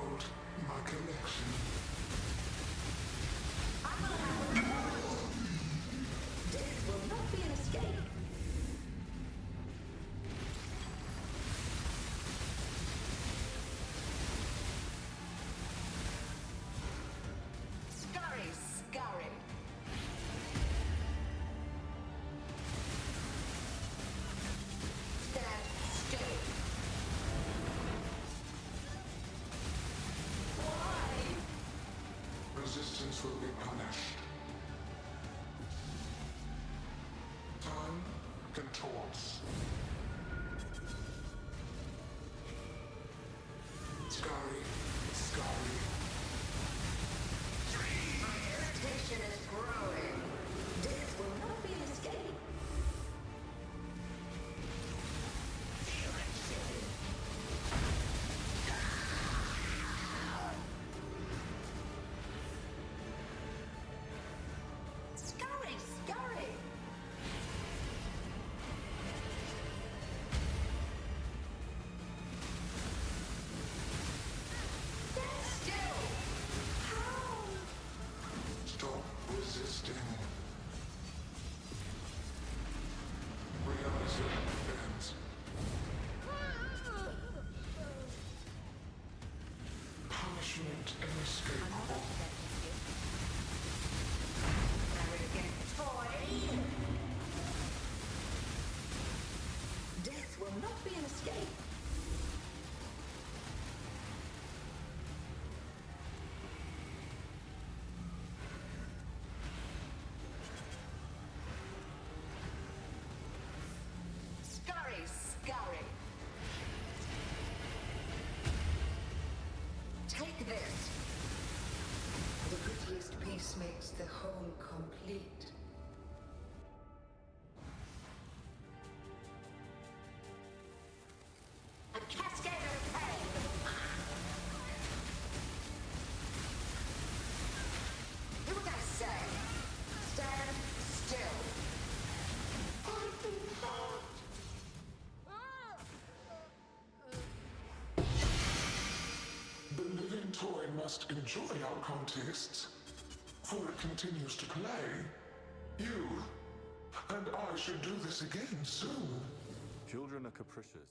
Behold my collection. I'm gonna have a report. Death will not be an escape. Scurry, scurry. Stand still. Why? Resistance will be punished. Time contorts. Scurry, scurry. My irritation is growing. Death will not be an escape. Scurry, scurry. Stand still. How? Stop resisting. Realizing ends. Punishment inescapable. Arrogant toy. Death will not be an escape. Scurry, scurry. Take this. The prettiest piece makes the whole complete. A cascade of pain. Do what I say. Stand still. I've been hurt. The living toy must enjoy our contests, for it continues to play. You and I should do this again soon. Children are capricious.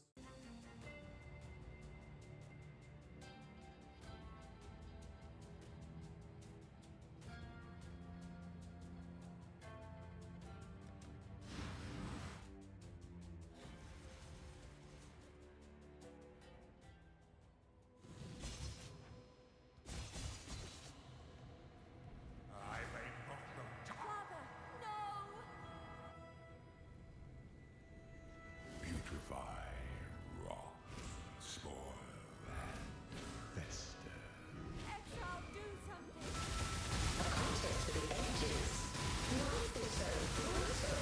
I may not know. Father, no! Putrefy, rot, spoil, and fester. Exile, do something! A contest for the ages. Life is so brutal.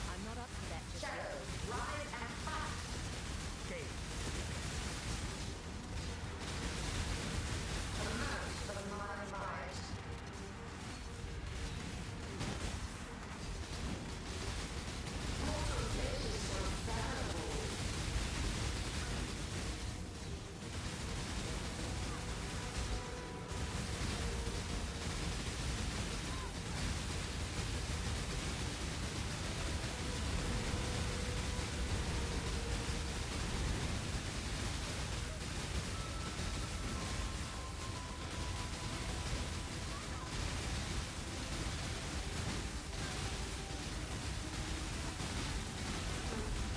I'm not up for that just yet. Shadows, rise and fight. Emerge from my light. Mortal flesh is so fallible.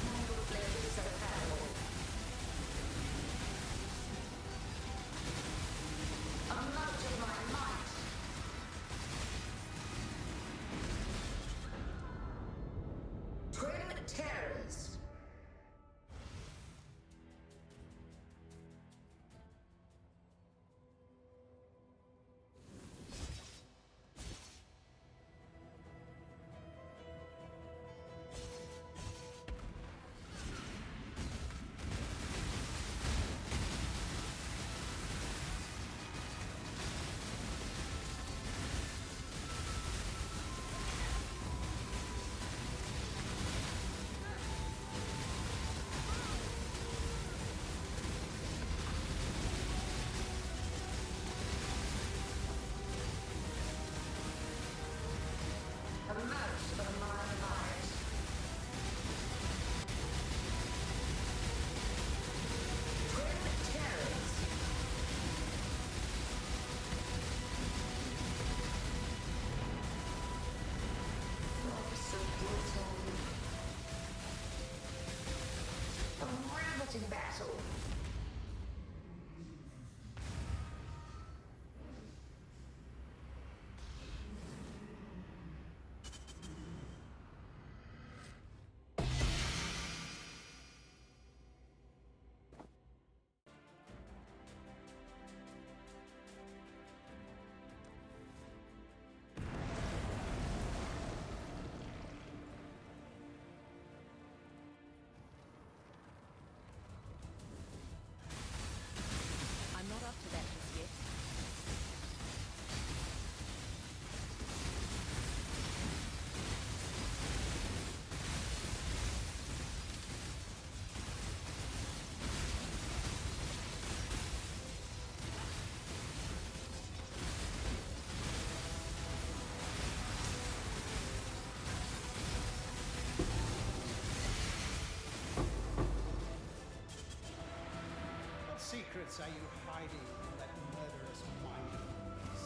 Mortal flesh is so fallible. Emerge of my might. Twin terrors. exciting battle. I'm not up to that just yet. What secrets are you hiding in that murderous mind of yours?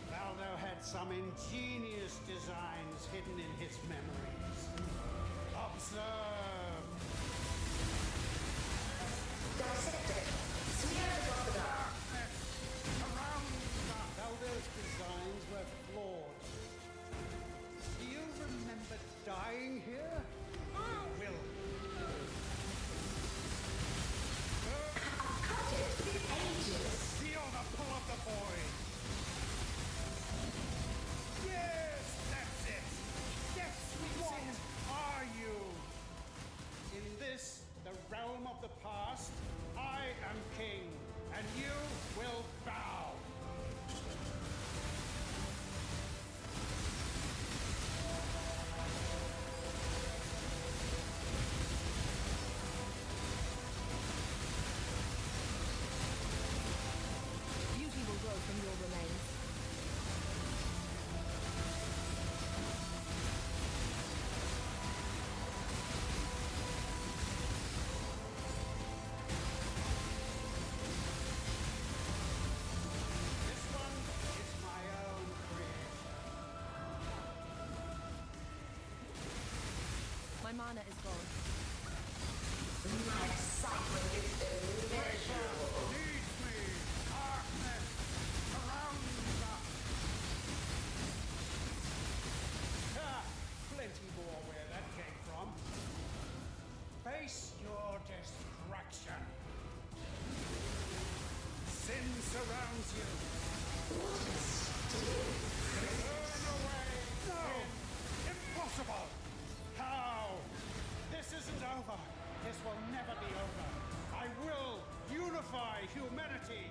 Valdo had some ingenious designs hidden in his memories. Observe! Dissect it. Smear it off the dark. Around Valdo's designs were flawed. Do you remember dying here? Will. I've cut it. It's been ages. Feel the pull of the void! Yes, that's it! Yes, what are you? In this, the realm of the past, I am king, and you will bow! Beauty will grow from your remains. This one is my own creation. My mana is gone. My excitement is immeasurable. Lead me, darkness, around us! Ha! Plenty more where that came from. Face your destruction. Sin surrounds you. Turn away! No! Impossible! How? This isn't over. This will never be over. I will unify humanity.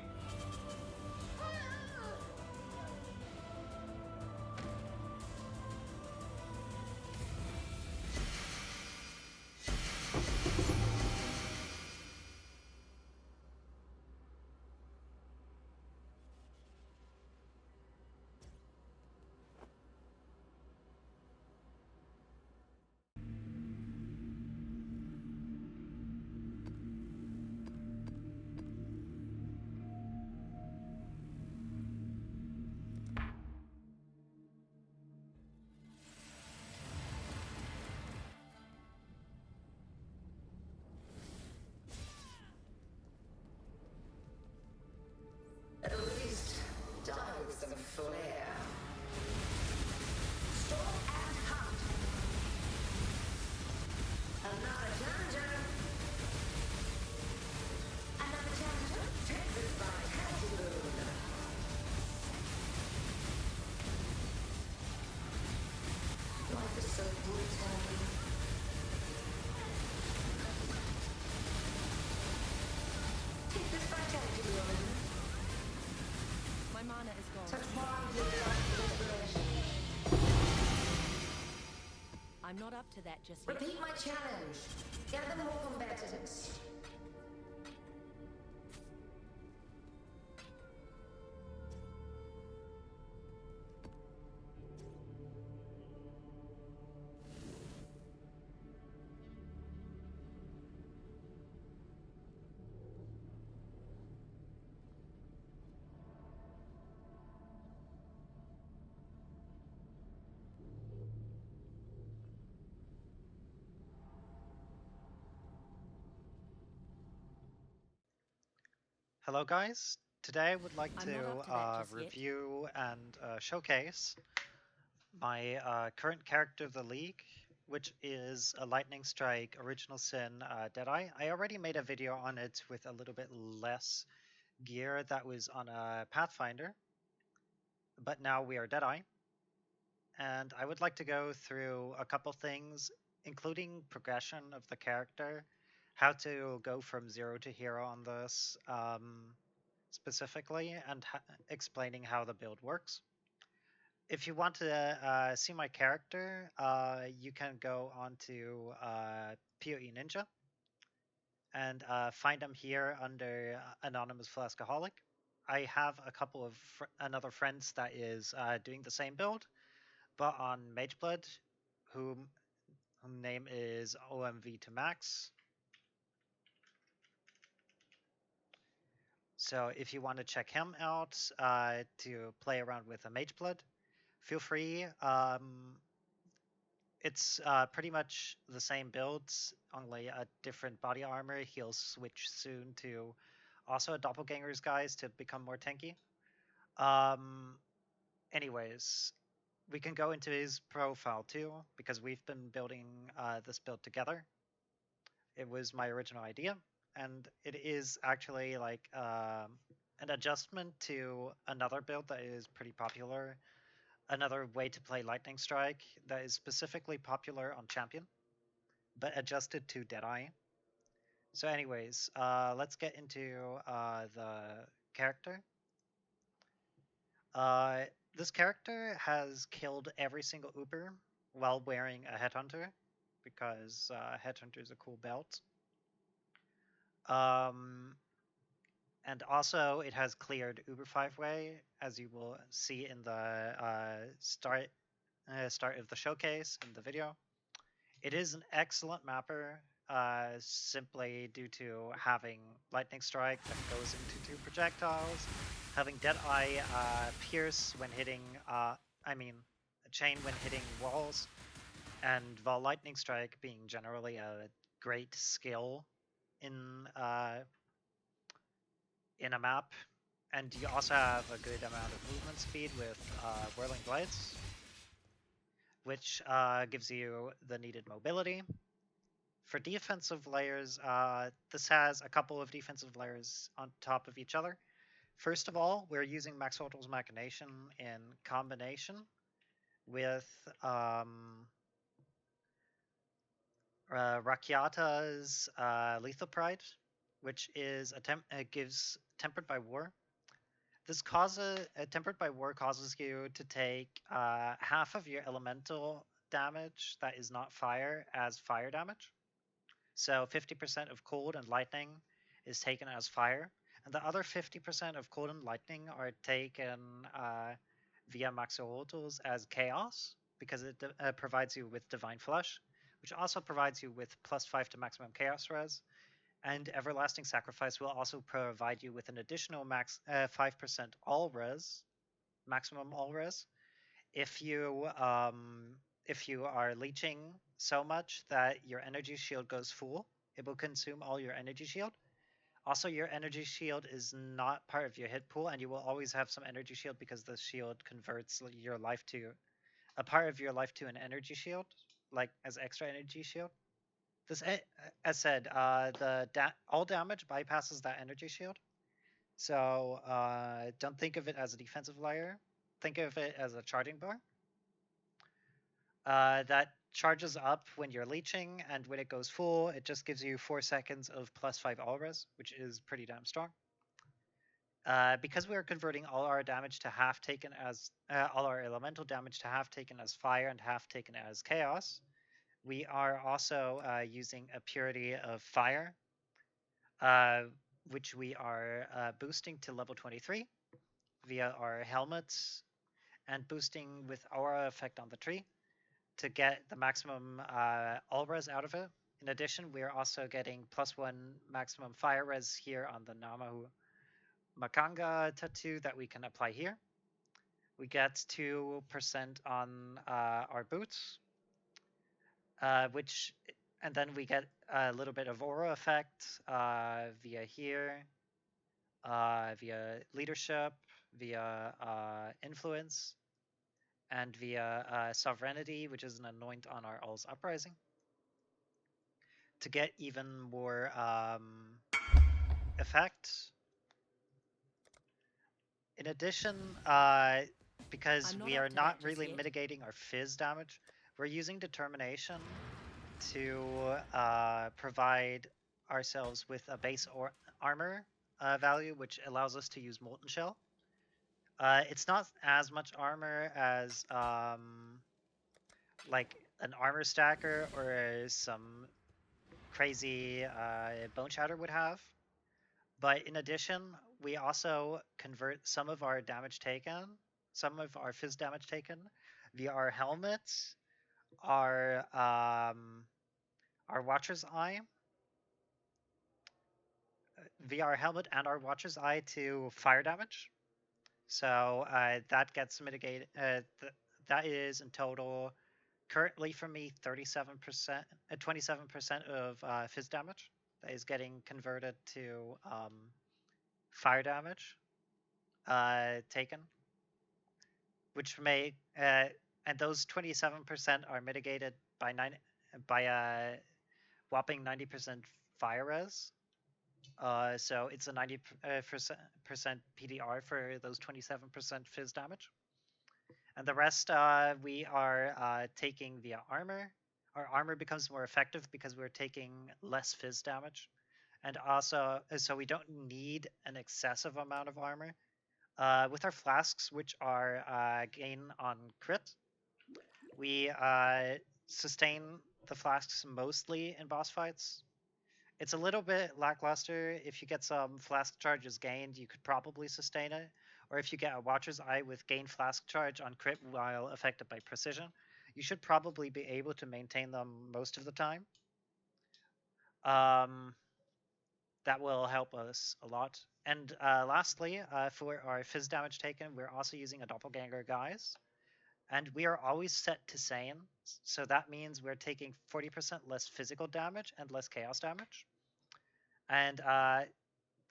At least die with some flair. Storm and hunt. Another challenger. Another challenger. Take this vitality balloon. Life is so brutal. Take this vitality balloon. My mana is gone. Touch bond with life inspiration. I'm not up to that just yet. Repeat my challenge. Gather more combatants. Hello guys, today I would like I'm to not up to that just yet. review and showcase my current character of the league, which is a Lightning Strike Original Sin Deadeye. I already made a video on it with a little bit less gear that was on a Pathfinder, but now we are Deadeye. And I would like to go through a couple things, including progression of the character, how to go from 0 to hero on this, specifically, and explaining how the build works. If you want to see my character, you can go on to PoE Ninja and find him here under Anonymous Flaskaholic. I have a couple of another friends that is doing the same build, but on Mageblood, whom name is OMV to Max. So if you want to check him out to play around with a Mageblood, feel free. It's pretty much the same builds, only a different body armor. He'll switch soon to also a Doppelganger's guise to become more tanky. Anyways, we can go into his profile too, because we've been building this build together. It was my original idea, and it is actually like an adjustment to another build that is pretty popular. Another way to play Lightning Strike that is specifically popular on Champion, but adjusted to Deadeye. So anyways, let's get into the character. This character has killed every single Uber while wearing a Headhunter, because Headhunter is a cool belt. And also, it has cleared Uber 5-way, as you will see in the start of the showcase in the video. It is an excellent mapper, simply due to having Lightning Strike that goes into 2 projectiles, having Deadeye pierce when hitting, chain when hitting walls, and while Lightning Strike being generally a great skill in a map, and you also have a good amount of movement speed with Whirling Blades, which gives you the needed mobility. For defensive layers, this has a couple of defensive layers on top of each other. First of all, we're using Max Ortal's Machination in combination with Rakiata's Lethal Pride, which is gives Tempered by War. This Tempered by War causes you to take half of your elemental damage that is not fire as fire damage. So 50% of cold and lightning is taken as fire, and the other 50% of cold and lightning are taken via Maxorotals as chaos, because it provides you with Divine Flush, which also provides you with +5 to maximum chaos res, and Everlasting Sacrifice will also provide you with an additional 5% all res, maximum all res, if you are leeching so much that your energy shield goes full. It will consume all your energy shield. Also, your energy shield is not part of your hit pool, and you will always have some energy shield because the shield converts your life to a part of your life to an energy shield, like as extra energy shield. This, as said, all damage bypasses that energy shield. So don't think of it as a defensive layer. Think of it as a charging bar. That charges up when you're leeching, and when it goes full, it just gives you 4 seconds of +5 all res, which is pretty damn strong. Because we are converting all our damage to half taken as all our elemental damage to half taken as fire and half taken as chaos, we are also using a purity of fire, which we are boosting to level 23 via our helmets and boosting with aura effect on the tree to get the maximum all res out of it. In addition, we are also getting +1 maximum fire res here on the Namahu Makanga tattoo that we can apply here. We get 2% on our boots, and then we get a little bit of aura effect via here via leadership, via influence, and via sovereignty, which is an anoint on our All's Uprising, to get even more effect. In addition, because I'm not we up are to not that just really yet. mitigating our fizz damage, we're using determination to provide ourselves with a base or armor value, which allows us to use Molten Shell. It's not as much armor as like an armor stacker or some crazy bone shatter would have. But in addition, we also convert some of our damage taken, some of our fizz damage taken, via our helmets, our Watcher's Eye, via our helmet and our Watcher's Eye to fire damage. So that gets mitigated. That is in total, currently for me, 37%, 27% of fizz damage that is getting converted to fire damage taken, which may and those 27% are mitigated by a whopping 90% fire res. So it's a 90% PDR for those 27% fizz damage. And the rest we are taking via armor. Our armor becomes more effective because we're taking less fizz damage. And also, so we don't need an excessive amount of armor. With our flasks, which are gain on crit, we sustain the flasks mostly in boss fights. It's a little bit lackluster. If you get some flask charges gained, you could probably sustain it. Or if you get a Watcher's Eye with gain flask charge on crit while affected by precision, you should probably be able to maintain them most of the time. That will help us a lot. And lastly, for our fizz damage taken, we're also using a doppelganger guise. And we are always set to sane. So that means we're taking 40% less physical damage and less chaos damage. And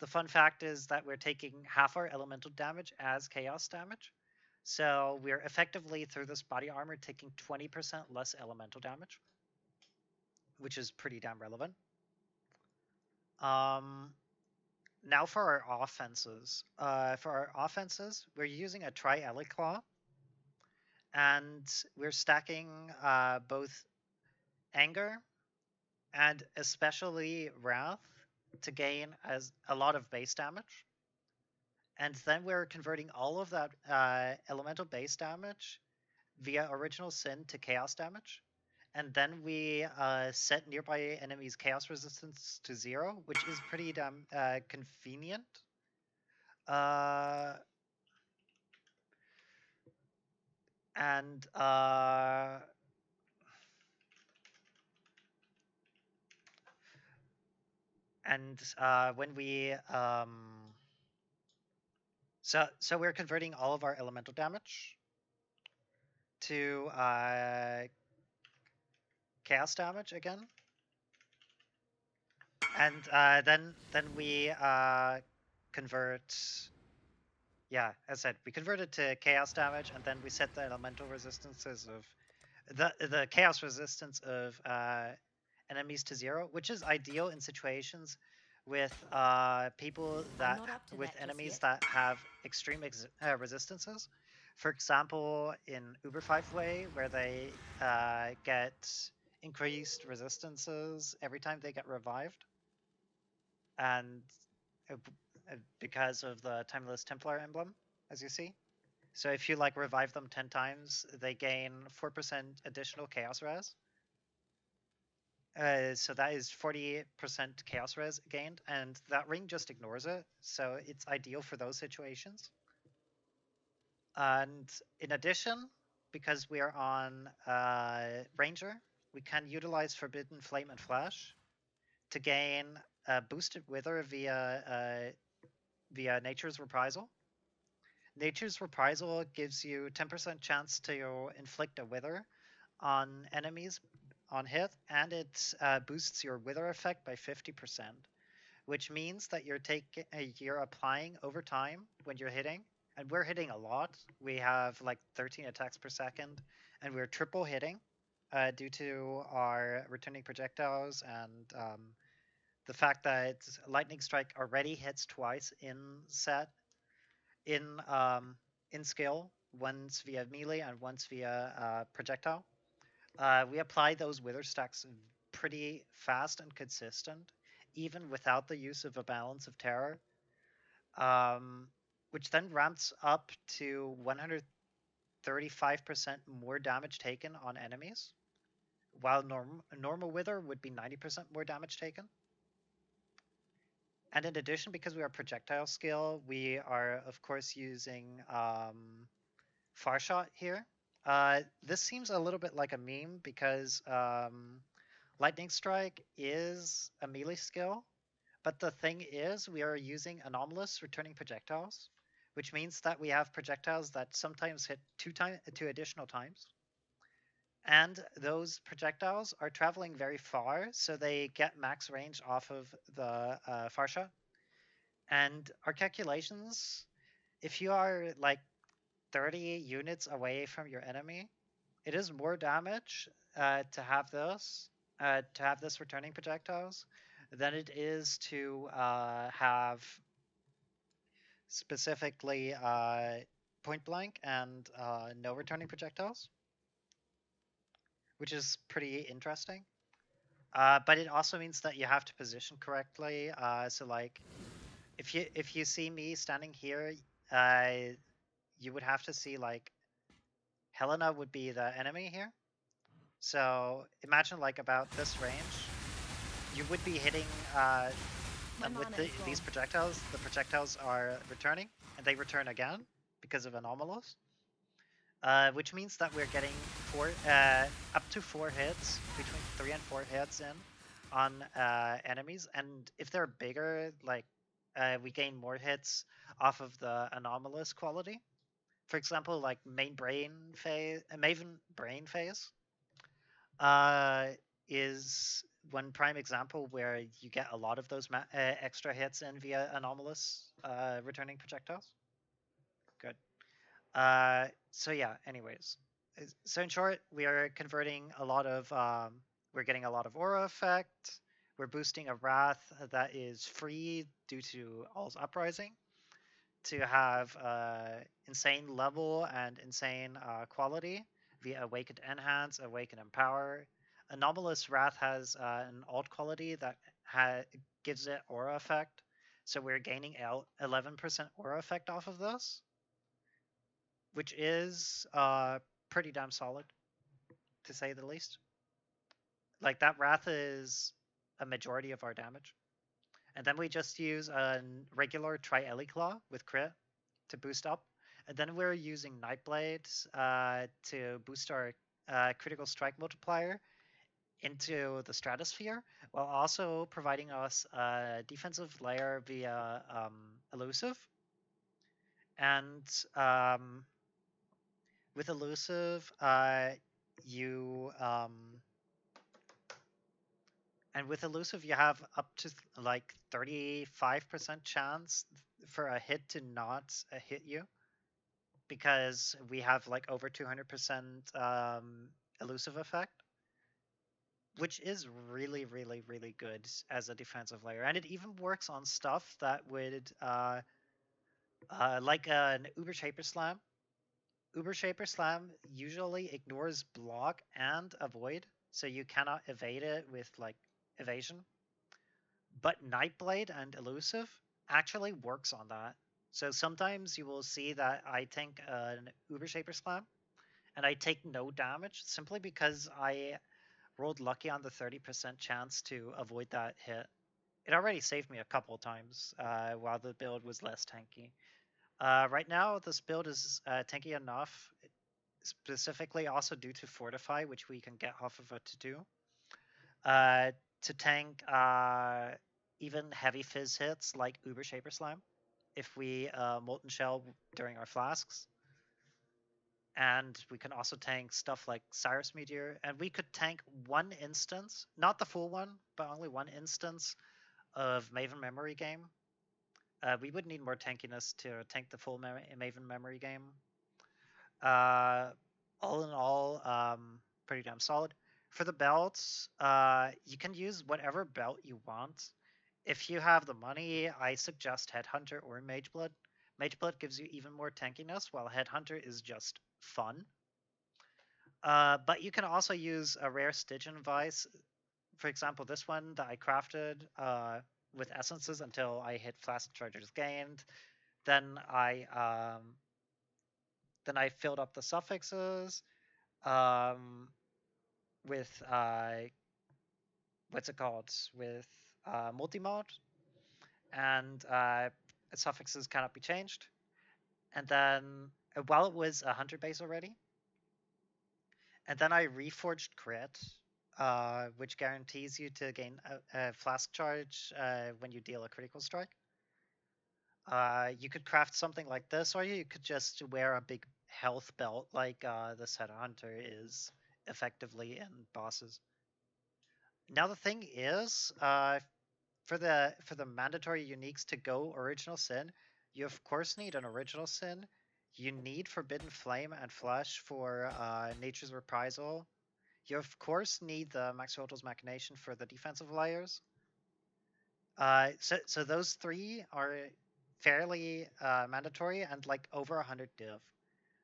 the fun fact is that we're taking half our elemental damage as chaos damage. So we're effectively, through this body armor, taking 20% less elemental damage, which is pretty damn relevant. Now for our offenses. We're using a Tri-Ellie Claw, and we're stacking both Anger and especially Wrath to gain as a lot of base damage. And then we're converting all of that elemental base damage via Original Sin to chaos damage. And then we set nearby enemies' chaos resistance to 0, which is pretty damn convenient. When we so we're converting all of our elemental damage to chaos damage again, and then we convert. Yeah, as I said, we convert it to chaos damage, and then we set the elemental resistances of the chaos resistance of enemies to 0, which is ideal in situations with people that with enemies that have extreme resistances. For example, in Uber 5-Way, where they get increased resistances every time they get revived, and because of the Timeless Templar emblem, as you see. So if you like revive them 10 times, they gain 4% additional chaos res. So that is 40% chaos res gained, and that ring just ignores it, so it's ideal for those situations. And in addition, because we are on Ranger, we can utilize Forbidden Flame and Flash to gain boosted Wither via Nature's Reprisal. Nature's Reprisal gives you 10% chance to inflict a Wither on enemies on hit, and it boosts your Wither effect by 50%, which means that you're applying over time when you're hitting, and we're hitting a lot. We have like 13 attacks per second, and we're triple hitting due to our returning projectiles and the fact that lightning strike already hits twice in set in skill, once via melee and once via projectile. We apply those wither stacks pretty fast and consistent, even without the use of a balance of terror, which then ramps up to 135% more damage taken on enemies, while normal wither would be 90% more damage taken. And in addition, because we are projectile skill, we are of course using far shot here. This seems a little bit like a meme because lightning strike is a melee skill, but the thing is we are using anomalous returning projectiles, which means that we have projectiles that sometimes hit two additional times. And those projectiles are traveling very far, so they get max range off of the far shot. And our calculations, if you are like 30 units away from your enemy, it is more damage to have this returning projectiles than it is to have specifically point blank and no returning projectiles, which is pretty interesting. But it also means that you have to position correctly. So like, if you see me standing here, you would have to see like Helena would be the enemy here. So imagine like about this range, you would be hitting and with these projectiles. The projectiles are returning, and they return again because of anomalous. Which means that we're getting up to 4 hits, between 3 and 4 hits in on enemies, and if they're bigger, like we gain more hits off of the anomalous quality. For example, like Maven brain phase is one prime example where you get a lot of those extra hits in via anomalous returning projectiles. Good. So yeah, anyways. So in short, we are converting a lot of, we're getting a lot of aura effect. We're boosting a Wrath that is free due to All's Uprising to have insane level and insane quality via Awakened Enhance, Awakened Empower. Anomalous Wrath has an alt quality that gives it aura effect. So we're gaining 11% aura effect off of this, which is pretty damn solid, to say the least. Like, that Wrath is a majority of our damage. And then we just use a regular Tri-Ellie Claw with crit to boost up. And then we're using Nightblade to boost our critical strike multiplier into the stratosphere, while also providing us a defensive layer via elusive. And with elusive, you have up to like 35% chance for a hit to not hit you, because we have like over 200% elusive effect, which is really, really, really good as a defensive layer. And it even works on stuff that would, like an Uber Shaper Slam. Uber Shaper Slam usually ignores block and avoid, so you cannot evade it with like evasion. But Nightblade and elusive actually works on that. So sometimes you will see that I tank an Uber Shaper Slam and I take no damage simply because I rolled lucky on the 30% chance to avoid that hit. It already saved me a couple times while the build was less tanky. Right now, this build is tanky enough, specifically also due to Fortify, which we can get off of it to do, to tank even heavy fizz hits like Uber Shaper Slam if we Molten Shell during our flasks. And we can also tank stuff like Cyrus Meteor, and we could tank one instance, not the full one, but only one instance of Maven memory game. We would need more tankiness to tank the full Maven memory game. All in all, pretty damn solid. For the belts, you can use whatever belt you want. If you have the money, I suggest Headhunter or Mageblood. Mageblood gives you even more tankiness, while Headhunter is just fun. But you can also use a rare Stygian Vice. For example, this one that I crafted with essences until I hit Flask Chargers Gained. Then I filled up the suffixes with what's it called? With multi-mod, and suffixes cannot be changed. And then while it was 100 base already, and then I reforged crit, which guarantees you to gain a flask charge when you deal a critical strike. You could craft something like this, or you could just wear a big health belt like this Headhunter is effectively in bosses. Now the thing is, for the mandatory uniques to go Original Sin, you of course need an Original Sin. You need Forbidden Flame and Flesh for Nature's Reprisal. You of course need the Max Roto's Machination for the defensive layers. So those three are fairly mandatory and like over 100 div.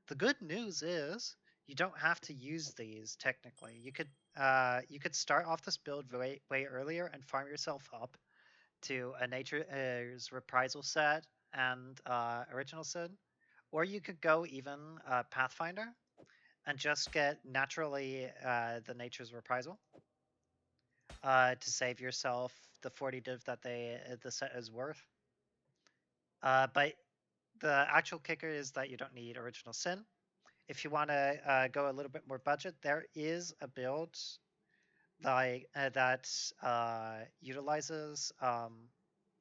The good news is you don't have to use these technically. You could start off this build way earlier and farm yourself up to a Nature's Reprisal set and Original Sin, or you could go even Pathfinder and just get naturally the Nature's Reprisal to save yourself the 40 div that the set is worth. But the actual kicker is that you don't need Original Sin. If you want to go a little bit more budget, there is a build that utilizes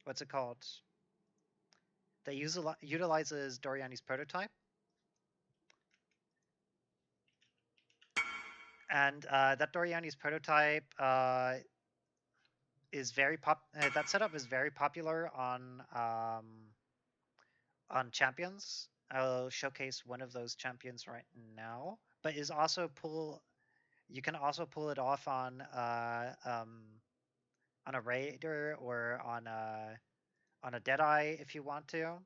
what's it called? That utilizes Doriani's prototype, and that Doriani's prototype is very that setup is very popular on champions. I'll showcase one of those champions right now, but is also you can also pull it off on a raider or on a Deadeye if you want to.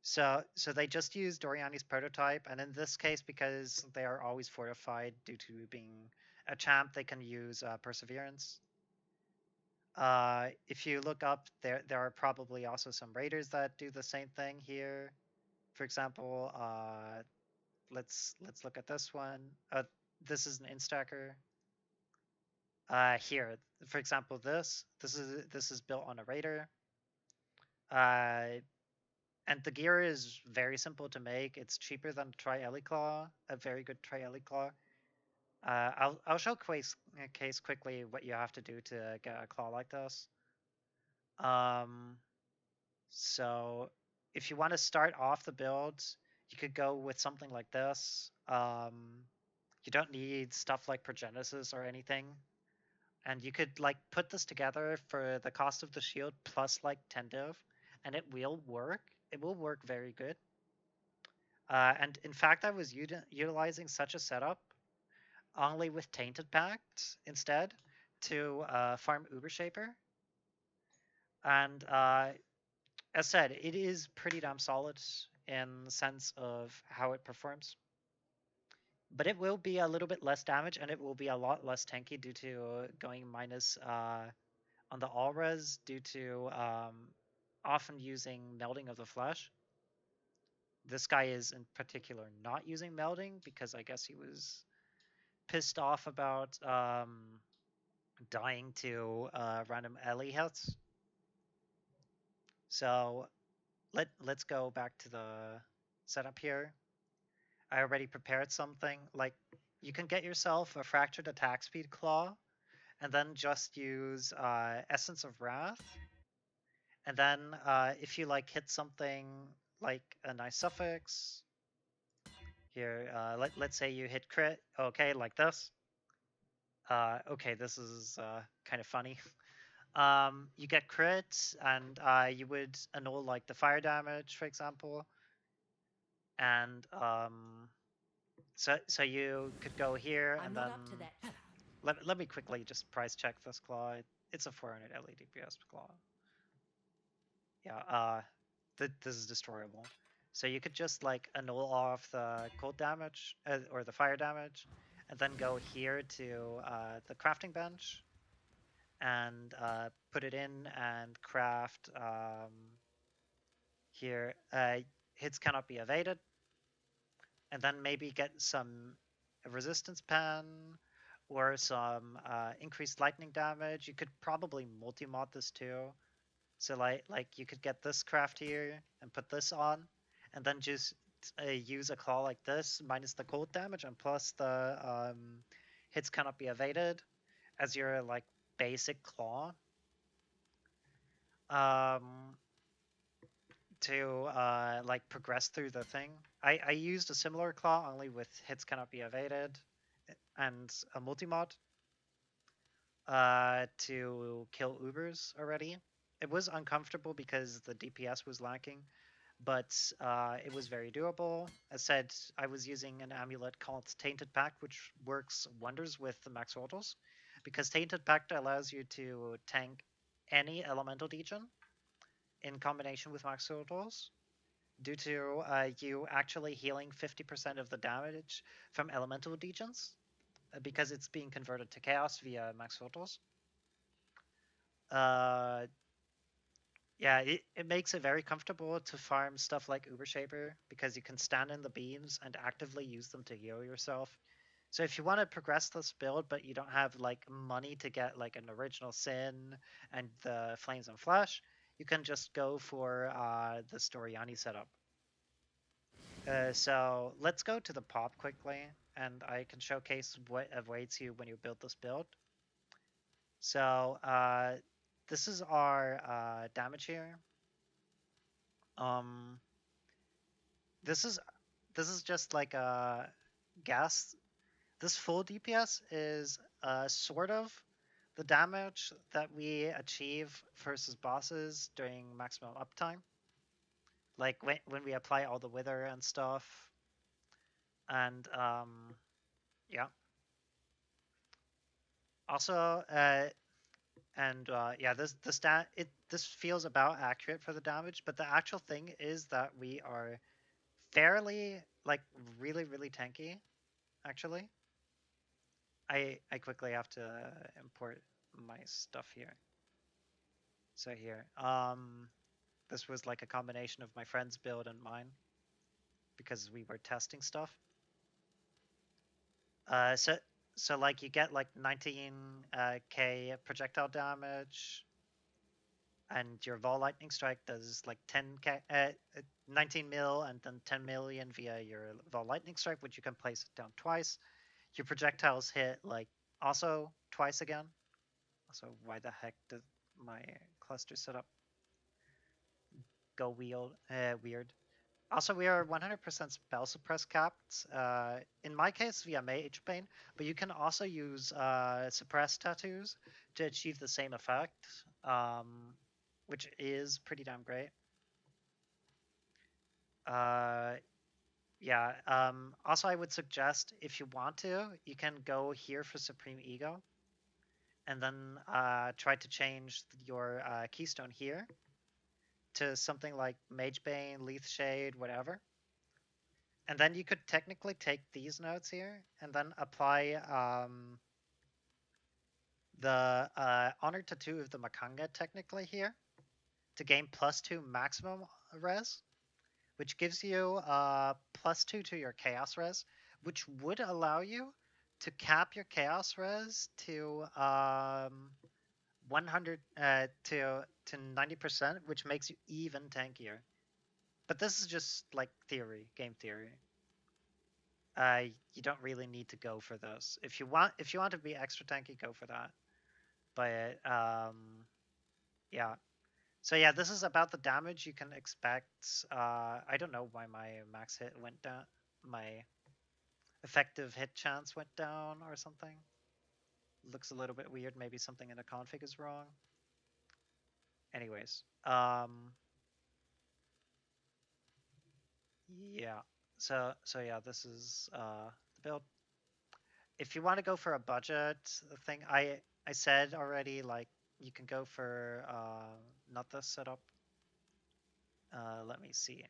So they just use Doriani's prototype, and in this case, because they are always fortified due to being a champ, they can use Perseverance. If you look up, there are probably also some raiders that do the same thing here. For example, let's look at this one. This is an instacker. Here, for example, this is built on a raider. And the gear is very simple to make. It's cheaper than Tri-Eliclaw, a very good Tri-Eliclaw. I'll show case quickly what you have to do to get a claw like this. So if you want to start off the build, you could go with something like this. You don't need stuff like Progenesis or anything. And you could like put this together for the cost of the shield plus like 10 div, and it will work. It will work very good. And in fact, I was utilizing such a setup only with Tainted Pact instead to farm Uber Shaper. And as said, it is pretty damn solid in the sense of how it performs. But it will be a little bit less damage, and it will be a lot less tanky due to going minus on the all res due to often using Melding of the Flesh. This guy is in particular not using Melding because I guess he was pissed off about dying to random Ellie hits. So let's go back to the setup here. I already prepared something. Like, you can get yourself a Fractured Attack Speed Claw, and then just use Essence of Wrath. And then if you like hit something like a nice suffix, here, let's say you hit crit, okay, like this. Okay, this is kind of funny. You get crits, and you would annul like the fire damage, for example, and so you could go here I'm and not then up to that. let me quickly just price check this claw. It's a 400 LE DPS claw. Yeah, this is destroyable. So you could just like annul off the cold damage or the fire damage, and then go here to the crafting bench and put it in and craft here. Hits cannot be evaded, and then maybe get some resistance pen or some increased lightning damage. You could probably multi-mod this too. So like you could get this craft here and put this on, and then just use a claw like this minus the cold damage and plus the hits cannot be evaded as your like basic claw. Um, to like progress through the thing. I used a similar claw only with hits cannot be evaded and a multi-mod to kill Ubers already. It was uncomfortable because the DPS was lacking, but it was very doable. As said, I was using an amulet called Tainted Pact, which works wonders with the max autos, because Tainted Pact allows you to tank any elemental degen in combination with max autos, due to you actually healing 50% of the damage from elemental degens, because it's being converted to chaos via max autos. Yeah, it makes it very comfortable to farm stuff like Uber Shaper because you can stand in the beams and actively use them to heal yourself. So if you want to progress this build, but you don't have like money to get like an original Sin and the Flames and Flash, you can just go for the Storiani setup. So let's go to the pop quickly, and I can showcase what awaits you when you build this build. So this is our damage here. This is just like a gas. This full DPS is sort of the damage that we achieve versus bosses during maximum uptime. Like when we apply all the wither and stuff. And yeah. Also, yeah, this feels about accurate for the damage, but the actual thing is that we are fairly like really tanky. Actually, I quickly have to import my stuff here. So here, this was like a combination of my friend's build and mine because we were testing stuff. So like you get like 19k projectile damage, and your Vol Lightning Strike does like 19 mil and then 10 million via your Vol Lightning Strike, which you can place it down twice. Your projectiles hit like also twice again. So why the heck did my cluster setup go weird? Also, we are 100% spell suppress capped. In my case, via Mage Bane, but you can also use suppress tattoos to achieve the same effect, which is pretty damn great. Yeah. Also, I would suggest if you want to, you can go here for Supreme Ego, and then try to change your keystone here to something like Mage Bane, Leaf Shade, whatever. And then you could technically take these nodes here and then apply the Honor Tattoo of the Makanga technically here to gain +2 maximum res, which gives you +2 to your Chaos res, which would allow you to cap your Chaos res to 100 to 90%, which makes you even tankier. But this is just like theory, game theory. You don't really need to go for this. If you want to be extra tanky, go for that. But yeah. So yeah, this is about the damage you can expect. I don't know why my max hit went down. My effective hit chance went down or something. Looks a little bit weird. Maybe something in the config is wrong. Anyways, yeah. So yeah, this is the build. If you want to go for a budget thing, I said already, like you can go for not this setup. Let me see.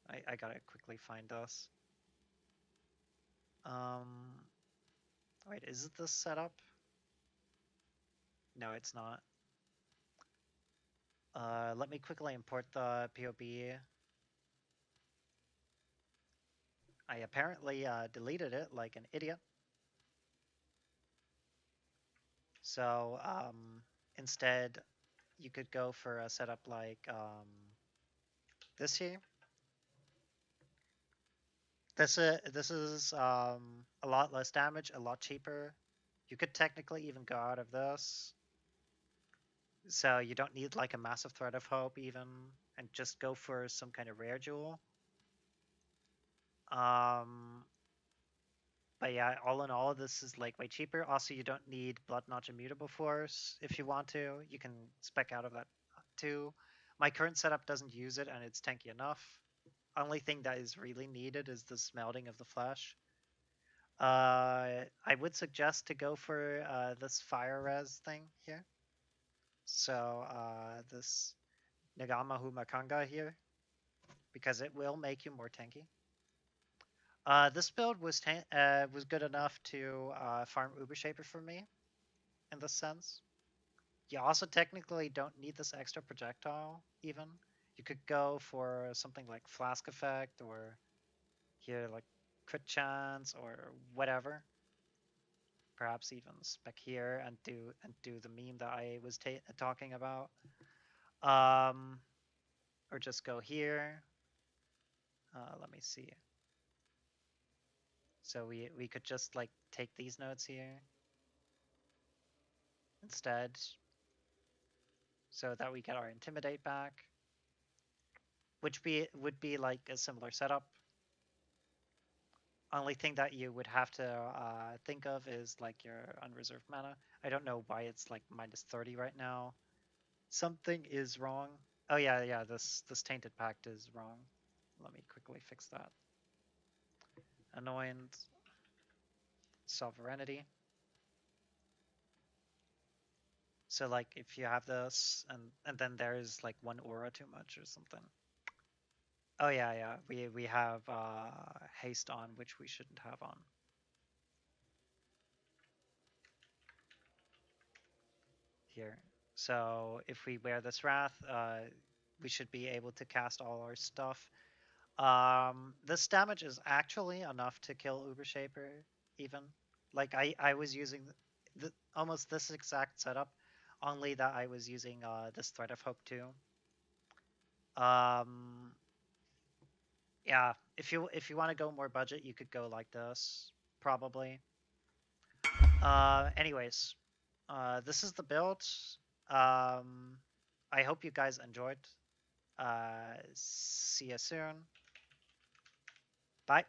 I gotta quickly find this. Wait, is it this setup? No, it's not. Let me quickly import the POB. I apparently deleted it like an idiot. So instead, you could go for a setup like this here. This is a lot less damage, a lot cheaper. You could technically even go out of this. So you don't need like a massive thread of hope even, and just go for some kind of rare jewel. But yeah, all in all, this is like way cheaper. Also, you don't need Blood Notch Immutable Force if you want to. You can spec out of that too. My current setup doesn't use it, and it's tanky enough. Only thing that is really needed is the smelting of the flesh. I would suggest to go for this fire res thing here. So this Nagama Humakanga here, because it will make you more tanky. This build was good enough to farm Uber Shaper for me, in this sense. You also technically don't need this extra projectile, even. You could go for something like Flask Effect, or here, like Crit Chance, or whatever. Perhaps even spec here and do the meme that I was talking about. Or just go here. Let me see. So we could just like take these nodes here instead, so that we get our intimidate back, which would be like a similar setup. Only thing that you would have to think of is like your unreserved mana. I don't know why it's like minus 30 right now. Something is wrong. Oh yeah, this tainted pact is wrong. Let me quickly fix that. Annoyance, sovereignty. So like if you have this and then there's like one aura too much or something. Oh yeah. We have haste on, which we shouldn't have on. Here. So if we wear this wrath, we should be able to cast all our stuff. This damage is actually enough to kill Uber Shaper, even. Like I was using almost this exact setup, only that I was using this Thread of Hope too. Yeah, if you want to go more budget, you could go like this, probably. Anyways, this is the build. I hope you guys enjoyed. See you soon. Bye.